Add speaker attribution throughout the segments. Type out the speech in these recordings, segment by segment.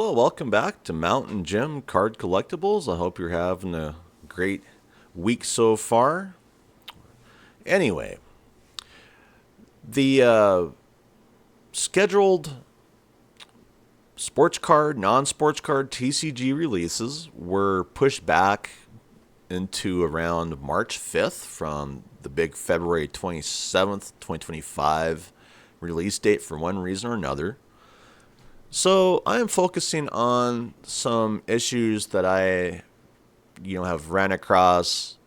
Speaker 1: Well, welcome back to Mountain Gym Card Collectibles. I hope you're having a great week so far. Anyway, the scheduled sports card, non sports card TCG releases were pushed back into around March 5th from the big February 27th, 2025 release date for one reason or another. So I am focusing on some issues that I have ran across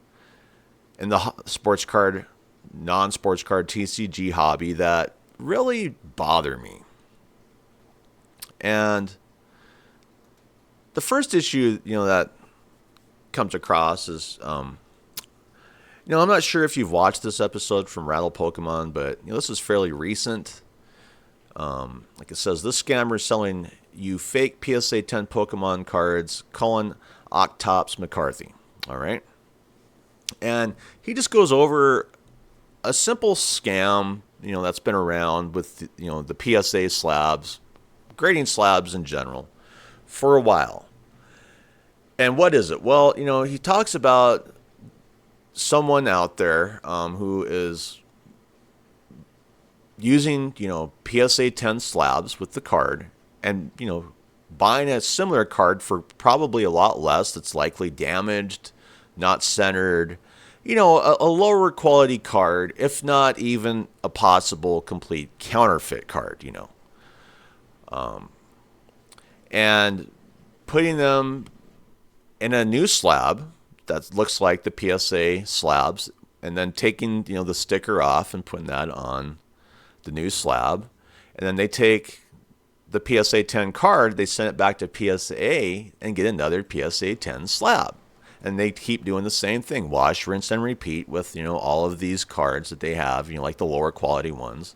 Speaker 1: in the sports card, non-sports card TCG hobby that really bother me. And the first issue, that comes across is, I'm not sure if you've watched this episode from Rattle Pokemon, but this is fairly recent. Like it says, this scammer is selling you fake PSA 10 Pokemon cards, Colin Octops McCarthy. All right. And he just goes over a simple scam, that's been around with, the PSA slabs, grading slabs in general for a while. And what is it? Well, he talks about someone out there who is using, PSA 10 slabs with the card and, buying a similar card for probably a lot less that's likely damaged, not centered, a lower quality card, if not even a possible complete counterfeit card, and putting them in a new slab that looks like the PSA slabs, and then taking, the sticker off and putting that on the new slab. And then they take the PSA 10 card, they send it back to PSA and get another PSA 10 slab. And they keep doing the same thing, wash, rinse, and repeat with, all of these cards that they have, like the lower quality ones.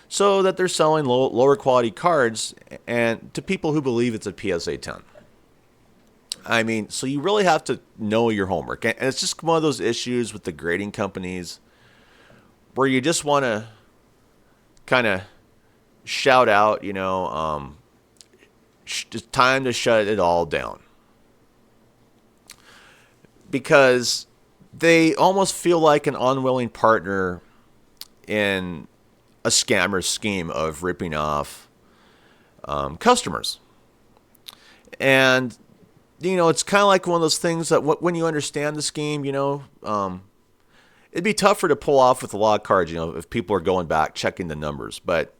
Speaker 1: So that they're selling lower quality cards and to people who believe it's a PSA 10. I mean, so you really have to know your homework. And it's just one of those issues with the grading companies where you just want to kind of shout out, it's time to shut it all down. Because they almost feel like an unwilling partner in a scammer's scheme of ripping off customers. And, it's kind of like one of those things that when you understand the scheme, it'd be tougher to pull off with a lot of cards, if people are going back checking the numbers. But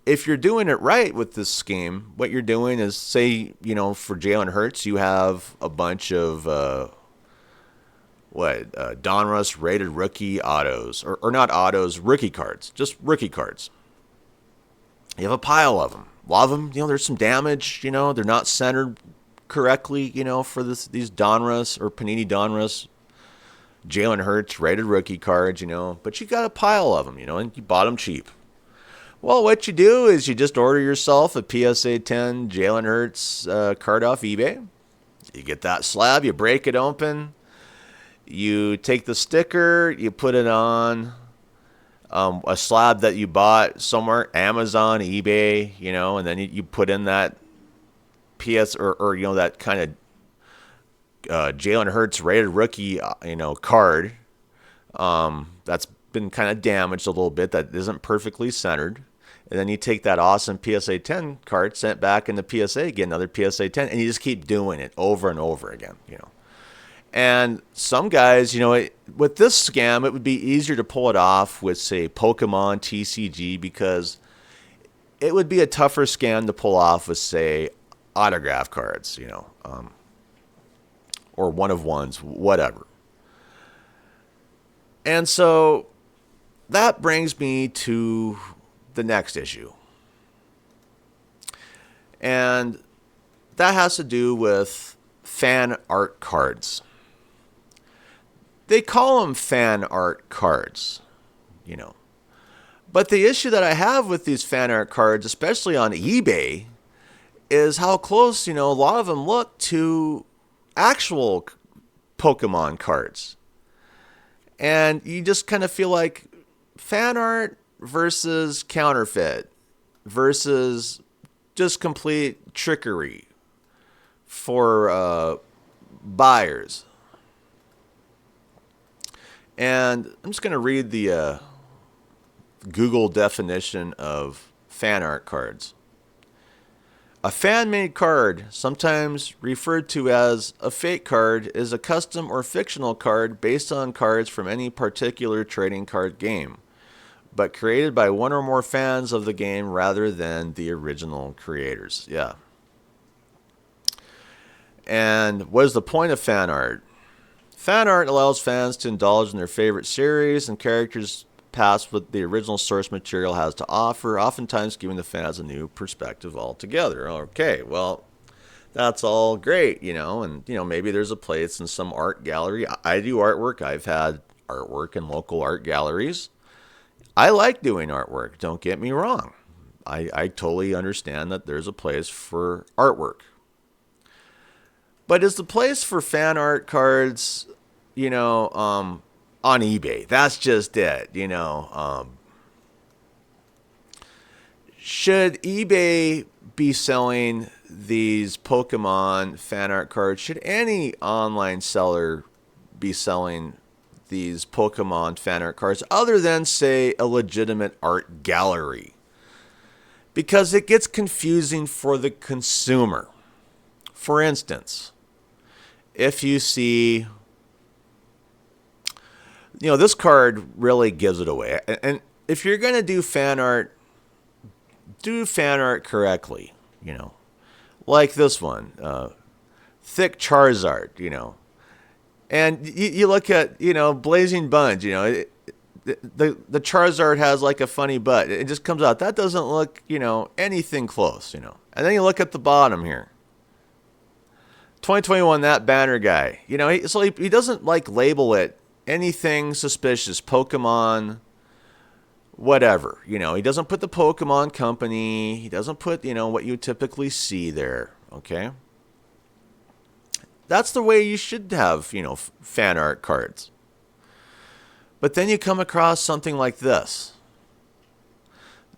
Speaker 1: if you're doing it right with this scheme, what you're doing is, say, for Jalen Hurts, you have a bunch of Donruss rated rookie autos, or not autos, rookie cards, just rookie cards. You have a pile of them. A lot of them, there's some damage, they're not centered correctly, for these Donruss or Panini Donruss Jalen Hurts rated rookie cards, but you got a pile of them, and you bought them cheap. Well, what you do is you just order yourself a PSA 10 Jalen Hurts card off eBay. You get that slab, you break it open, you take the sticker, you put it on a slab that you bought somewhere, Amazon, eBay, and then you put in that PS or that kind of Jalen Hurts rated rookie, card that's been kind of damaged a little bit, that isn't perfectly centered. And then you take that awesome PSA 10 card, sent back in the PSA, get another PSA 10, and you just keep doing it over and over again, And some guys, with this scam, it would be easier to pull it off with, say, Pokemon TCG, because it would be a tougher scam to pull off with, say, autograph cards, or one of ones, whatever. And so that brings me to the next issue. And that has to do with fan art cards. They call them fan art cards, But the issue that I have with these fan art cards, especially on eBay, is how close, a lot of them look to actual Pokemon cards. And you just kind of feel like fan art versus counterfeit versus just complete trickery for buyers. And I'm just going to read the Google definition of fan art cards. A fan-made card, sometimes referred to as a fake card, is a custom or fictional card based on cards from any particular trading card game, but created by one or more fans of the game rather than the original creators. Yeah. And what is the point of fan art? Fan art allows fans to indulge in their favorite series and characters past what the original source material has to offer, oftentimes giving the fans a new perspective altogether. Okay, well, that's all great, and, maybe there's a place in some art gallery. I do artwork. I've had artwork in local art galleries. I like doing artwork, don't get me wrong. I totally understand that there's a place for artwork. But is the place for fan art cards, on eBay? That's just it, Should eBay be selling these Pokemon fan art cards? Should any online seller be selling these Pokemon fan art cards other than, say, a legitimate art gallery? Because it gets confusing for the consumer. For instance, if you see, this card really gives it away. And if you're going to do fan art correctly, like this one, thick Charizard, and you look at, Blazing Bunge, the Charizard has like a funny butt. It just comes out. That doesn't look, anything close, And then you look at the bottom here. 2021, that banner guy, he doesn't like label it anything suspicious, Pokemon, whatever. He doesn't put the Pokemon company. He doesn't put, what you typically see there. Okay. That's the way you should have, fan art cards. But then you come across something like this.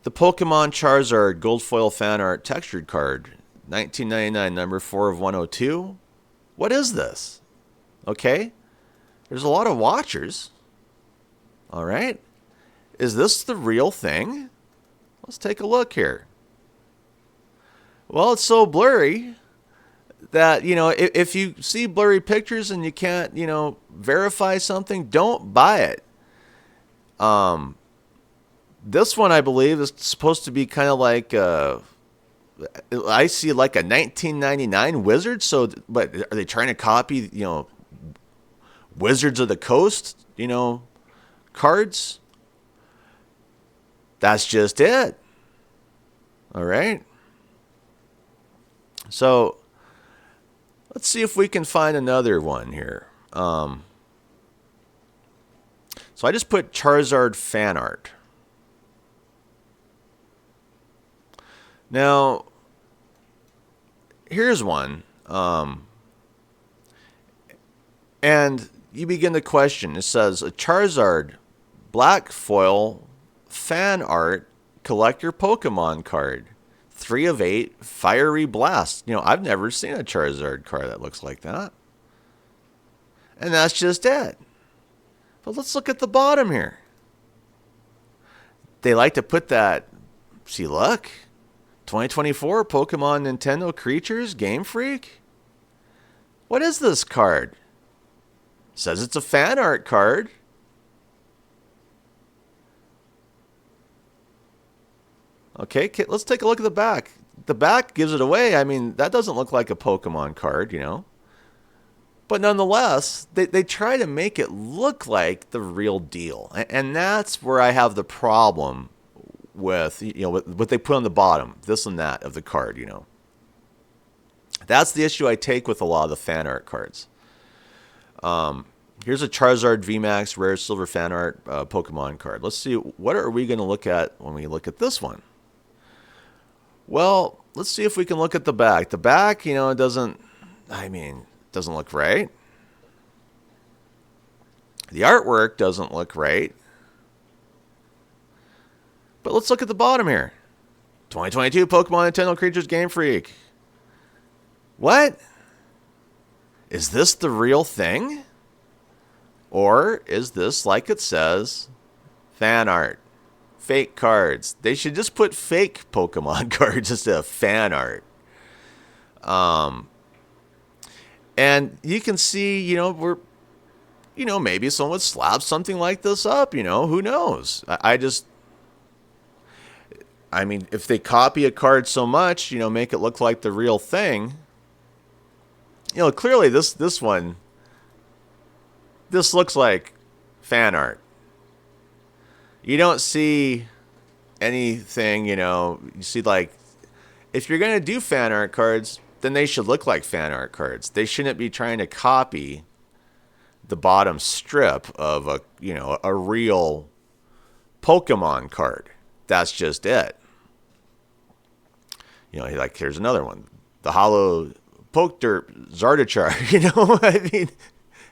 Speaker 1: The Pokemon Charizard Gold Foil Fan Art Textured Card, 1999, number 4 of 102. What is this? Okay. There's a lot of watchers. All right. Is this the real thing? Let's take a look here. Well, it's so blurry that, if you see blurry pictures and you can't, verify something, don't buy it. This one, I believe, is supposed to be kind of like, I see like a 1999 Wizard. So, but are they trying to copy, Wizards of the Coast, cards? That's just it. All right. So let's see if we can find another one here. So I just put Charizard fan art. Now, here's one. And you begin to question. It says a Charizard black foil fan art collector Pokemon card. 3 of 8 fiery blast. I've never seen a Charizard card that looks like that. And that's just it. But let's look at the bottom here. They like to put that, see, look, 2024 Pokemon Nintendo Creatures Game Freak. What is this card? Says it's a fan art card. Okay, let's take a look at the back. The back gives it away. I mean, that doesn't look like a Pokemon card, But nonetheless, they try to make it look like the real deal. And that's where I have the problem with, what they put on the bottom, this and that of the card, That's the issue I take with a lot of the fan art cards. Here's a Charizard VMAX Rare Silver Fan Art Pokemon card. Let's see, what are we going to look at when we look at this one? Well, let's see if we can look at the back. The back, it doesn't look right. The artwork doesn't look right. But let's look at the bottom here. 2022 Pokemon Nintendo Creatures Game Freak. What? Is this the real thing? Or is this, like it says, fan art? Fake cards. They should just put fake Pokemon cards instead of fan art. And you can see, maybe someone would slap something like this up, who knows? I mean, if they copy a card so much, make it look like the real thing, clearly this looks like fan art. You don't see anything, you see, like, if you're going to do fan art cards, then they should look like fan art cards. They shouldn't be trying to copy the bottom strip of a real Pokemon card. That's just it. Like, here's another one. The hollow Poke Dirt Zardochar. I mean,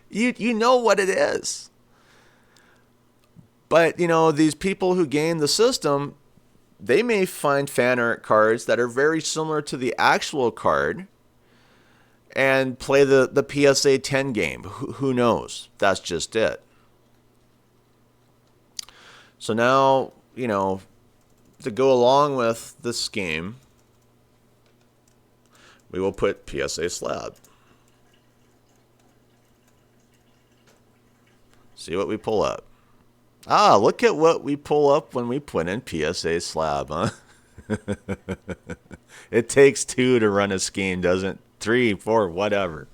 Speaker 1: you know what it is. But, these people who game the system, they may find fan art cards that are very similar to the actual card and play the PSA 10 game. Who knows? That's just it. So now, to go along with this game, we will put PSA Slab. See what we pull up. Ah, look at what we pull up when we put in PSA Slab, huh? It takes 2 to run a scheme, doesn't it? 3, 4, whatever.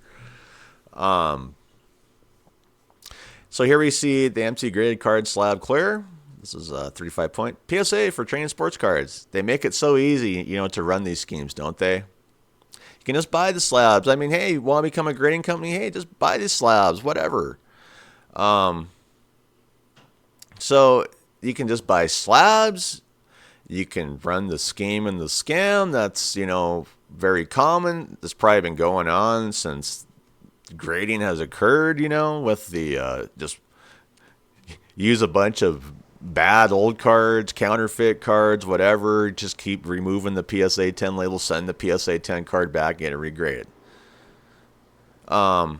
Speaker 1: So here we see the empty graded card Slab clear. This is a 35 point PSA for training sports cards. They make it so easy, to run these schemes, don't they? You can just buy the slabs. I mean, hey, you want to become a grading company? Hey, just buy these slabs, whatever. So you can just buy slabs. You can run the scheme and the scam. That's, very common. It's probably been going on since grading has occurred, with the just use a bunch of bad old cards, counterfeit cards, whatever. Just keep removing the PSA 10 label, send the PSA 10 card back, get it regraded. And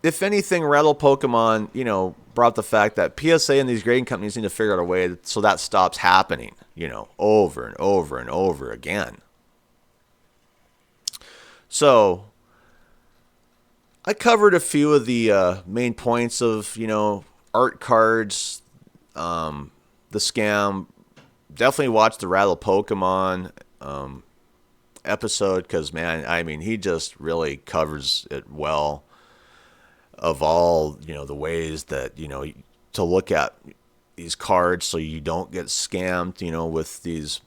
Speaker 1: if anything, Rattle Pokemon, brought the fact that PSA and these grading companies need to figure out a way so that stops happening, over and over and over again. So I covered a few of the main points of, art cards, the scam. Definitely watch the Rattle Pokemon episode because, man, I mean, he just really covers it well of all, the ways that, to look at these cards so you don't get scammed, with these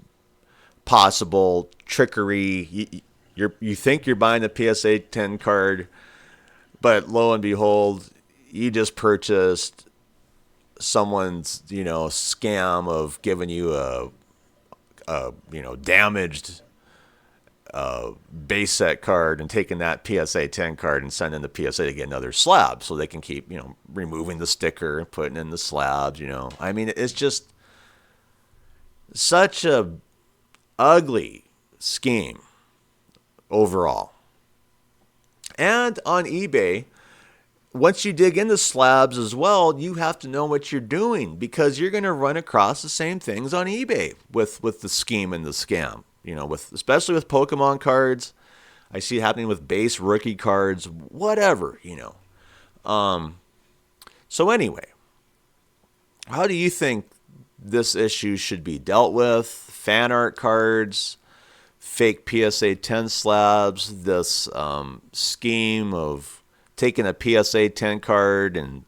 Speaker 1: possible trickery. You think you're buying the PSA 10 card, but lo and behold, you just purchased someone's, scam of giving you a damaged base set card and taking that PSA 10 card and sending the PSA to get another slab so they can keep, removing the sticker and putting in the slabs, I mean, it's just such a ugly scheme overall. And on eBay, once you dig into slabs as well, you have to know what you're doing because you're going to run across the same things on eBay with the scheme and the scam. Especially with Pokemon cards. I see it happening with base rookie cards, whatever, So anyway, how do you think this issue should be dealt with? Fan art cards, fake PSA 10 slabs, this scheme of taking a PSA 10 card and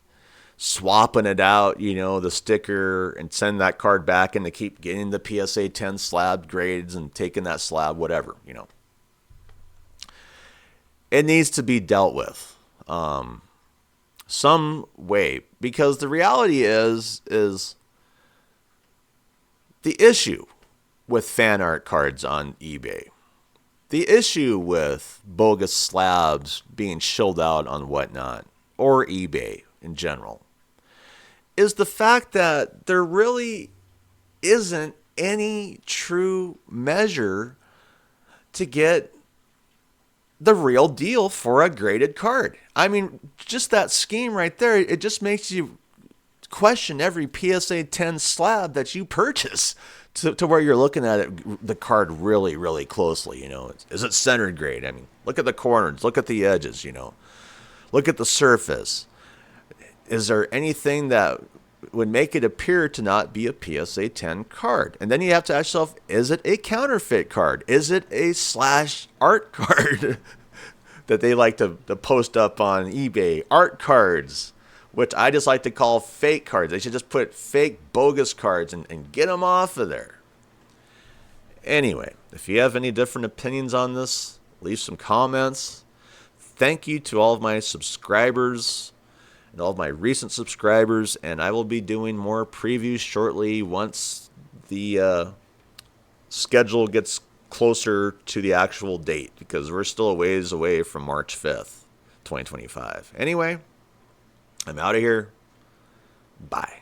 Speaker 1: swapping it out, the sticker, and send that card back and to keep getting the PSA 10 slab grades and taking that slab, whatever, It needs to be dealt with some way because the reality is the issue with fan art cards on eBay, the issue with bogus slabs being shilled out on whatnot, or eBay in general, is the fact that there really isn't any true measure to get the real deal for a graded card. I mean, just that scheme right there, it just makes you question every PSA 10 slab that you purchase to where you're looking at it, the card really, really closely. Is it centered grade? I mean, look at the corners, look at the edges, look at the surface. Is there anything that would make it appear to not be a PSA 10 card? And then you have to ask yourself, is it a counterfeit card? Is it a slash art card that they like to post up on eBay? Art cards, which I just like to call fake cards. They should just put fake bogus cards and get them off of there. Anyway, if you have any different opinions on this, leave some comments. Thank you to all of my subscribers and all of my recent subscribers, and I will be doing more previews shortly once the schedule gets closer to the actual date, because we're still a ways away from March 5th, 2025. Anyway, I'm out of here. Bye.